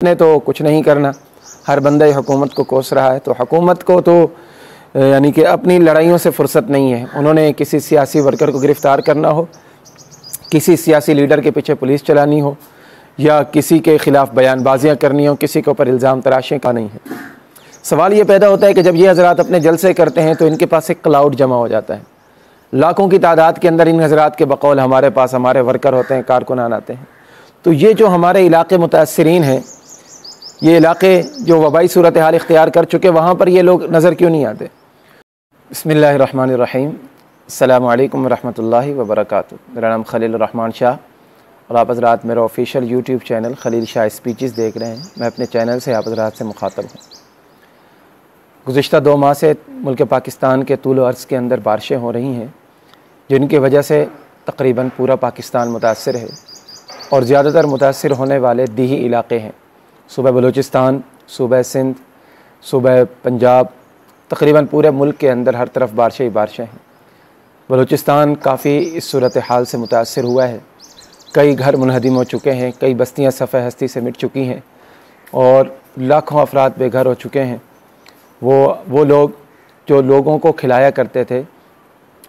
نے تو کچھ نہیں کرنا، ہر بندہ حکومت کو کوس رہا ہے۔ تو حکومت کو تو یعنی کہ اپنی لڑائیوں سے فرصت نہیں ہے۔ انہوں نے کسی سیاسی ورکر کو گرفتار کرنا ہو، کسی سیاسی لیڈر کے پیچھے پولیس چلانی ہو، یا کسی کے خلاف بیان بازیاں کرنی ہو، کسی کے اوپر الزام تراشیں کا نہیں ہے۔ سوال یہ پیدا ہوتا ہے کہ جب یہ حضرات اپنے جلسے کرتے ہیں تو ان کے پاس ایک کلاؤڈ جمع ہو جاتا ہے، لاکھوں کی تعداد کے اندر ان حضرات کے بقول ہمارے پاس ہمارے ورکر ہوتے ہیں، کارکنان آتے ہیں۔ تو یہ جو ہمارے علاقے متاثرین ہیں، یہ علاقے جو وبائی صورتحال اختیار کر چکے، وہاں پر یہ لوگ نظر کیوں نہیں آتے؟ بسم اللہ الرحمن الرحیم۔ السلام علیکم ورحمۃ اللہ وبرکاتہ۔ میرا نام خلیل الرحمان شاہ اور آپ حضرات میرا آفیشیل یوٹیوب چینل خلیل شاہ اسپیچز دیکھ رہے ہیں۔ میں اپنے چینل سے آپ حضرات سے مخاطب ہوں۔ گزشتہ 2 ماہ سے ملک پاکستان کے طول و عرض کے اندر بارشیں ہو رہی ہیں، جن کی وجہ سے تقریباً پورا پاکستان متاثر ہے، اور زیادہ تر متاثر ہونے والے دیہی علاقے ہیں۔ صوبہ بلوچستان، صوبہ سندھ، صوبہ پنجاب، تقریباً پورے ملک کے اندر ہر طرف بارشیں ہی بارشیں ہیں۔ بلوچستان کافی اس صورتحال سے متاثر ہوا ہے، کئی گھر منہدم ہو چکے ہیں، کئی بستیاں صفحہ ہستی سے مٹ چکی ہیں، اور لاکھوں افراد بے گھر ہو چکے ہیں۔ وہ لوگ جو لوگوں کو کھلایا کرتے تھے،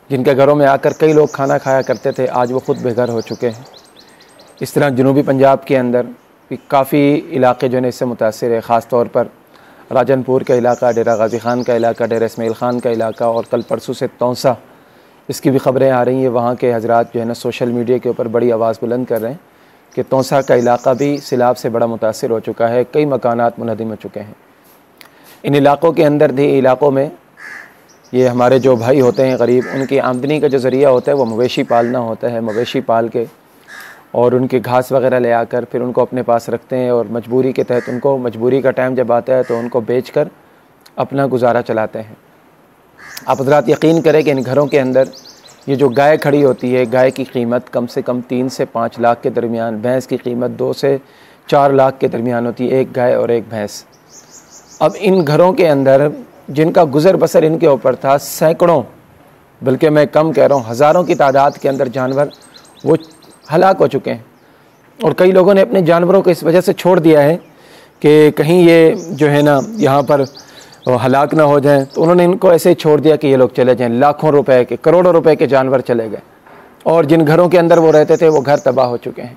جن کے گھروں میں آ کر کئی لوگ کھانا کھایا کرتے تھے، آج وہ خود بے گھر ہو چکے ہیں۔ اس طرح جنوبی پنجاب کے اندر بھی کافی علاقے جو ہیں اس سے متاثر ہے، خاص طور پر راجن پور کا علاقہ، ڈیرہ غازی خان کا علاقہ، ڈیرہ اسماعیل خان کا علاقہ، اور کل پرسوں سے تونسا، اس کی بھی خبریں آ رہی ہیں۔ وہاں کے حضرات جو ہے نا سوشل میڈیا کے اوپر بڑی آواز بلند کر رہے ہیں کہ تونسا کا علاقہ بھی سیلاب سے بڑا متاثر ہو چکا ہے، کئی مکانات منہدم ہو چکے ہیں۔ ان علاقوں کے اندر دیہی علاقوں میں یہ ہمارے جو بھائی ہوتے ہیں غریب، ان کی آمدنی کا جو ذریعہ ہوتا ہے وہ مویشی پالنا ہوتا ہے۔ مویشی پال کے اور ان کے گھاس وغیرہ لے آ کر پھر ان کو اپنے پاس رکھتے ہیں، اور مجبوری کے تحت ان کو مجبوری کا ٹائم جب آتا ہے تو ان کو بیچ کر اپنا گزارا چلاتے ہیں۔ آپ حضرات یقین کریں کہ ان گھروں کے اندر یہ جو گائے کھڑی ہوتی ہے، گائے کی قیمت کم سے کم 3 سے 5 لاکھ کے درمیان، بھینس کی قیمت 2 سے 4 لاکھ کے درمیان ہوتی ہے، ایک گائے اور ایک بھینس۔ اب ان گھروں کے اندر جن کا گزر بسر ان کے اوپر تھا، سینکڑوں، بلکہ میں کم کہہ رہا ہوں، ہزاروں کی تعداد کے اندر جانور وہ ہلاک ہو چکے ہیں، اور کئی لوگوں نے اپنے جانوروں کو اس وجہ سے چھوڑ دیا ہے کہ کہیں یہ جو ہے نا یہاں پر ہلاک نہ ہو جائیں، تو انہوں نے ان کو ایسے ہی چھوڑ دیا کہ یہ لوگ چلے جائیں۔ لاکھوں روپے کے، کروڑوں روپے کے جانور چلے گئے، اور جن گھروں کے اندر وہ رہتے تھے وہ گھر تباہ ہو چکے ہیں۔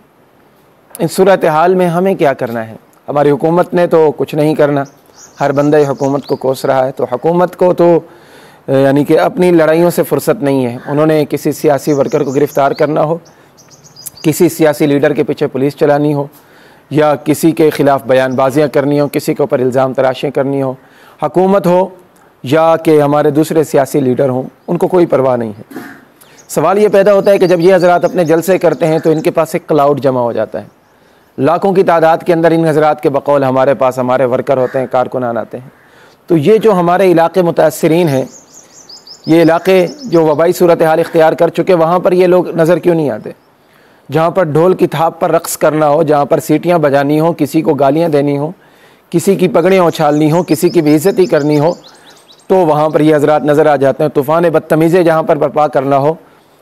ان صورتحال میں ہمیں کیا کرنا ہے؟ ہماری حکومت نے تو کچھ نہیں کرنا، ہر بندہ حکومت کو کوس رہا ہے۔ تو حکومت کو تو یعنی کہ اپنی لڑائیوں سے فرصت نہیں ہے۔ انہوں نے کسی سیاسی ورکر کو گرفتار کرنا ہو، کسی سیاسی لیڈر کے پیچھے پولیس چلانی ہو، یا کسی کے خلاف بیان بازیاں کرنی ہو، کسی کے اوپر الزام تراشیں کرنی ہو، حکومت ہو یا کہ ہمارے دوسرے سیاسی لیڈر ہوں، ان کو کوئی پرواہ نہیں ہے۔ سوال یہ پیدا ہوتا ہے کہ جب یہ حضرات اپنے جلسے کرتے ہیں تو ان کے پاس ایک کلاؤڈ جمع ہو جاتا ہے، لاکھوں کی تعداد کے اندر ان حضرات کے بقول ہمارے پاس ہمارے ورکر ہوتے ہیں، کارکنان آتے ہیں۔ تو یہ جو ہمارے علاقے متاثرین ہیں، یہ علاقے جو وبائی صورتحال اختیار کر چکے، وہاں پر یہ لوگ نظر کیوں نہیں آتے؟ جہاں پر ڈھول کی تھاپ پر رقص کرنا ہو، جہاں پر سیٹیاں بجانی ہوں، کسی کو گالیاں دینی ہوں، کسی کی پگڑیاں اچھالنی ہوں، کسی کی بے عزتی کرنی ہو، تو وہاں پر یہ حضرات نظر آ جاتے ہیں۔ طوفان بدتمیزی جہاں پر برپا کرنا ہو،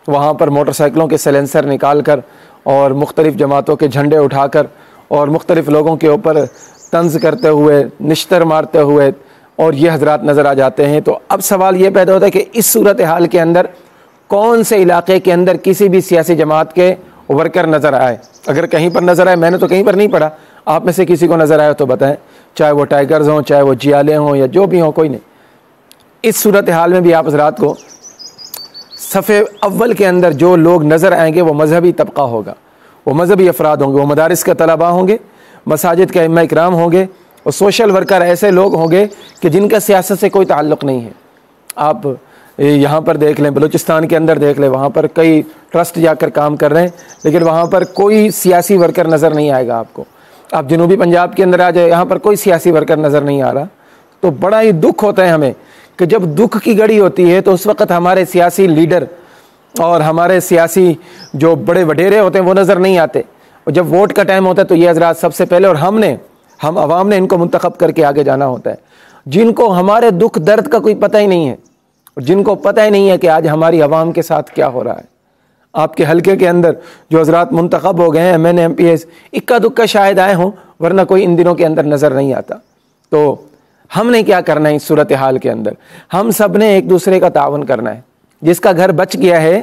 وہاں پر موٹر سائیکلوں کے سیلنسر نکال کر اور مختلف جماعتوں کے جھنڈے اٹھا کر اور مختلف لوگوں کے اوپر طنز کرتے ہوئے، نشتر مارتے ہوئے، اور یہ حضرات نظر آ جاتے ہیں۔ تو اب سوال یہ پیدا ہوتا ہے کہ اس صورتحال کے اندر کون سے علاقے کے اندر کسی بھی سیاسی جماعت کے ورکر نظر آئے؟ اگر کہیں پر نظر آئے، میں نے تو کہیں پر نہیں پڑھا، آپ میں سے کسی کو نظر آئے تو بتائیں، چاہے وہ ٹائیگرز ہوں، چاہے وہ جیالے ہوں، یا جو بھی ہوں، کوئی نہیں۔ اس صورتحال میں بھی آپ حضرات کو صفحے اول کے اندر جو لوگ نظر آئیں گے وہ مذہبی طبقہ ہوگا، وہ مذہبی افراد ہوں گے، وہ مدارس کے طلباء ہوں گے، مساجد کے ائمہ اکرام ہوں گے، اور سوشل ورکر ایسے لوگ ہوں گے کہ جن کا سیاست سے کوئی تعلق نہیں ہے۔ آپ یہاں پر دیکھ لیں، بلوچستان کے اندر دیکھ لیں، وہاں پر کئی ٹرسٹ جا کر کام کر رہے ہیں، لیکن وہاں پر کوئی سیاسی ورکر نظر نہیں آئے گا آپ کو۔ آپ جنوبی پنجاب کے اندر آ جائے، یہاں پر کوئی سیاسی ورکر نظر نہیں آ رہا۔ تو بڑا ہی دکھ ہوتا ہے ہمیں کہ جب دکھ کی گھڑی ہوتی ہے تو اس وقت ہمارے سیاسی لیڈر اور ہمارے سیاسی جو بڑے وڈیرے ہوتے ہیں وہ نظر نہیں آتے، اور جب ووٹ کا ٹائم ہوتا ہے تو یہ حضرات سب سے پہلے، اور ہم عوام نے ان کو منتخب کر کے آگے جانا ہوتا ہے، جن کو ہمارے دکھ درد کا کوئی پتہ ہی نہیں ہے، اور جن کو پتہ ہی نہیں ہے کہ آج ہماری عوام کے ساتھ کیا ہو رہا ہے۔ آپ کے حلقے کے اندر جو حضرات منتخب ہو گئے ہیں MN MPs، اکا دکا شاید آئے ہوں، ورنہ کوئی ان دنوں کے اندر نظر نہیں آتا۔ تو ہم نے کیا کرنا ہے اس صورتحال کے اندر؟ ہم سب نے ایک دوسرے کا تعاون کرنا ہے۔ جس کا گھر بچ گیا ہے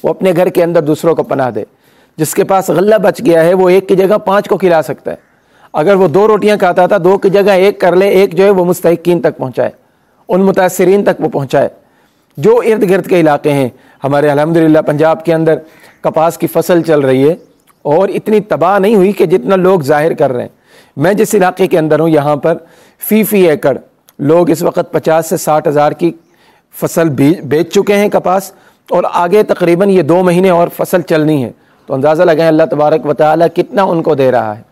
وہ اپنے گھر کے اندر دوسروں کو پناہ دے، جس کے پاس غلہ بچ گیا ہے وہ ایک کی جگہ 5 کو کھلا سکتا ہے۔ اگر وہ 2 روٹیاں کھاتا تھا 2 کی جگہ 1 کر لے، 1 جو ہے وہ مستحقین تک پہنچائے، ان متاثرین تک وہ پہنچائے۔ جو ارد گرد کے علاقے ہیں ہمارے، الحمدللہ پنجاب کے اندر کپاس کی فصل چل رہی ہے اور اتنی تباہ نہیں ہوئی کہ جتنا لوگ ظاہر کر رہے ہیں۔ میں جس علاقے کے اندر ہوں یہاں پر فی ایکڑ لوگ اس وقت 50 سے 60 ہزار کی فصل بیچ چکے ہیں کپاس، اور آگے تقریباً یہ 2 مہینے اور فصل چلنی ہے۔ تو اندازہ لگائیں اللہ تبارک و تعالی کتنا ان کو دے رہا ہے۔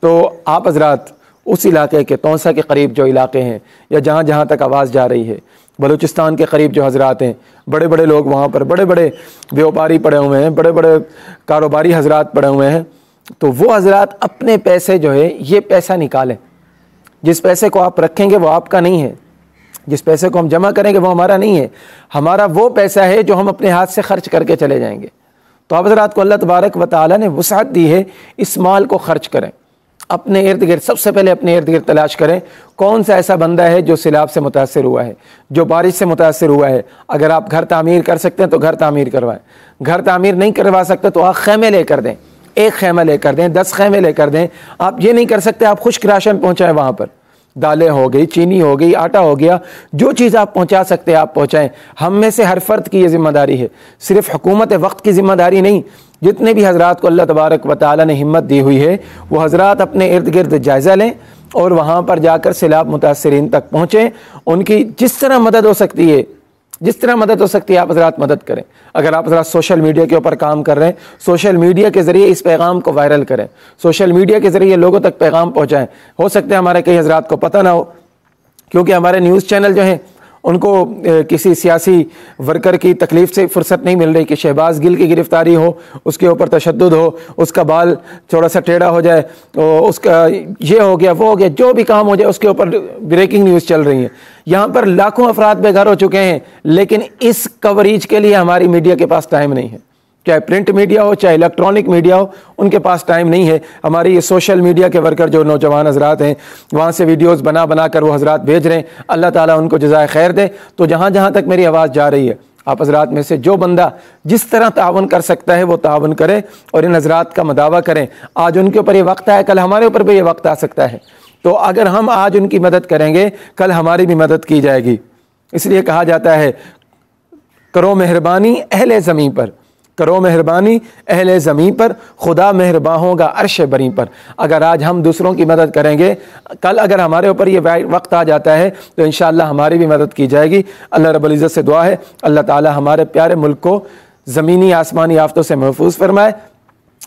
تو آپ حضرات اس علاقے کے تونسا کے قریب جو علاقے ہیں یا جہاں جہاں تک آواز جا رہی ہے، بلوچستان کے قریب جو حضرات ہیں، بڑے بڑے لوگ وہاں پر، بڑے بڑے بیوپاری پڑے ہوئے ہیں، بڑے بڑے کاروباری حضرات پڑے ہوئے ہیں، تو وہ حضرات اپنے پیسے جو ہے یہ پیسہ نکالیں۔ جس پیسے کو آپ رکھیں گے وہ آپ کا نہیں ہے، جس پیسے کو ہم جمع کریں گے وہ ہمارا نہیں ہے، ہمارا وہ پیسہ ہے جو ہم اپنے ہاتھ سے خرچ کر کے چلے جائیں گے۔ تو آپ حضرات کو اللہ تبارک و تعالی نے وسعت دی ہے، اس مال کو خرچ کریں۔ اپنے ارد گرد سب سے پہلے اپنے ارد گرد تلاش کریں کون سا ایسا بندہ ہے جو سیلاب سے متاثر ہوا ہے، جو بارش سے متاثر ہوا ہے۔ اگر آپ گھر تعمیر کر سکتے ہیں تو گھر تعمیر کروائیں، گھر تعمیر نہیں کروا سکتے تو آپ خیمے لے کر دیں، 1 خیمہ لے کر دیں، 10 خیمے لے کر دیں۔ آپ یہ نہیں کر سکتے آپ خشک راشن پہنچائیں، وہاں پر دالیں ہو گئی، چینی ہو گئی، آٹا ہو گیا، جو چیز آپ پہنچا سکتے ہیں آپ پہنچائیں۔ ہم میں سے ہر فرد کی یہ ذمہ داری ہے، صرف حکومت وقت کی ذمہ داری نہیں۔ جتنے بھی حضرات کو اللہ تبارک و تعالی نے ہمت دی ہوئی ہے وہ حضرات اپنے ارد گرد جائزہ لیں اور وہاں پر جا کر سیلاب متاثرین تک پہنچیں، ان کی جس طرح مدد ہو سکتی ہے، جس طرح مدد ہو سکتی ہے آپ حضرات مدد کریں۔ اگر آپ حضرات سوشل میڈیا کے اوپر کام کر رہے ہیں، سوشل میڈیا کے ذریعے اس پیغام کو وائرل کریں، سوشل میڈیا کے ذریعے لوگوں تک پیغام پہنچائیں۔ ہو سکتا ہے ہمارے کئی حضرات کو پتہ نہ ہو، کیونکہ ہمارے نیوز چینل جو ہیں ان کو کسی سیاسی ورکر کی تکلیف سے فرصت نہیں مل رہی کہ شہباز گل کی گرفتاری ہو، اس کے اوپر تشدد ہو، اس کا بال تھوڑا سا ٹیڑھا ہو جائے، اس کا یہ ہو گیا وہ ہو گیا، جو بھی کام ہو جائے اس کے اوپر بریکنگ نیوز چل رہی ہے۔ یہاں پر لاکھوں افراد بے گھر ہو چکے ہیں، لیکن اس کوریج کے لیے ہماری میڈیا کے پاس ٹائم نہیں ہے، چاہے پرنٹ میڈیا ہو چاہے الیکٹرانک میڈیا ہو، ان کے پاس ٹائم نہیں ہے۔ ہماری یہ سوشل میڈیا کے ورکر جو نوجوان حضرات ہیں وہاں سے ویڈیوز بنا کر وہ حضرات بھیج رہے ہیں، اللہ تعالیٰ ان کو جزائے خیر دے۔ تو جہاں جہاں تک میری آواز جا رہی ہے آپ حضرات میں سے جو بندہ جس طرح تعاون کر سکتا ہے وہ تعاون کرے اور ان حضرات کا مداوع کریں۔ آج ان کے اوپر یہ وقت آئے، کل ہمارے اوپر بھی یہ وقت آ سکتا ہے، تو اگر ہم آج ان کی مدد کریں گے کل ہماری بھی مدد کی جائے گی۔ اس لیے کہا جاتا ہے کرو مہربانی اہل زمین پر، کرو مہربانی اہل زمین پر، خدا مہرباں ہوگا عرش بری پر۔ اگر آج ہم دوسروں کی مدد کریں گے، کل اگر ہمارے اوپر یہ وقت آ جاتا ہے تو انشاءاللہ ہماری بھی مدد کی جائے گی۔ اللہ رب العزت سے دعا ہے اللہ تعالی ہمارے پیارے ملک کو زمینی آسمانی آفتوں سے محفوظ فرمائے،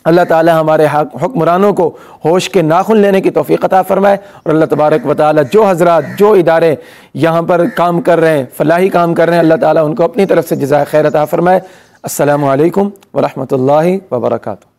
اللہ تعالی ہمارے حکمرانوں کو ہوش کے ناخن لینے کی توفیق عطا فرمائے، اور اللہ تبارک و تعالی جو حضرات جو ادارے یہاں پر کام کر رہے ہیں، فلاحی کام کر رہے ہیں، اللہ تعالی ان کو اپنی طرف سے جزائے خیر عطا فرمائے۔ السلام علیکم ورحمۃ اللہ وبرکاتہ۔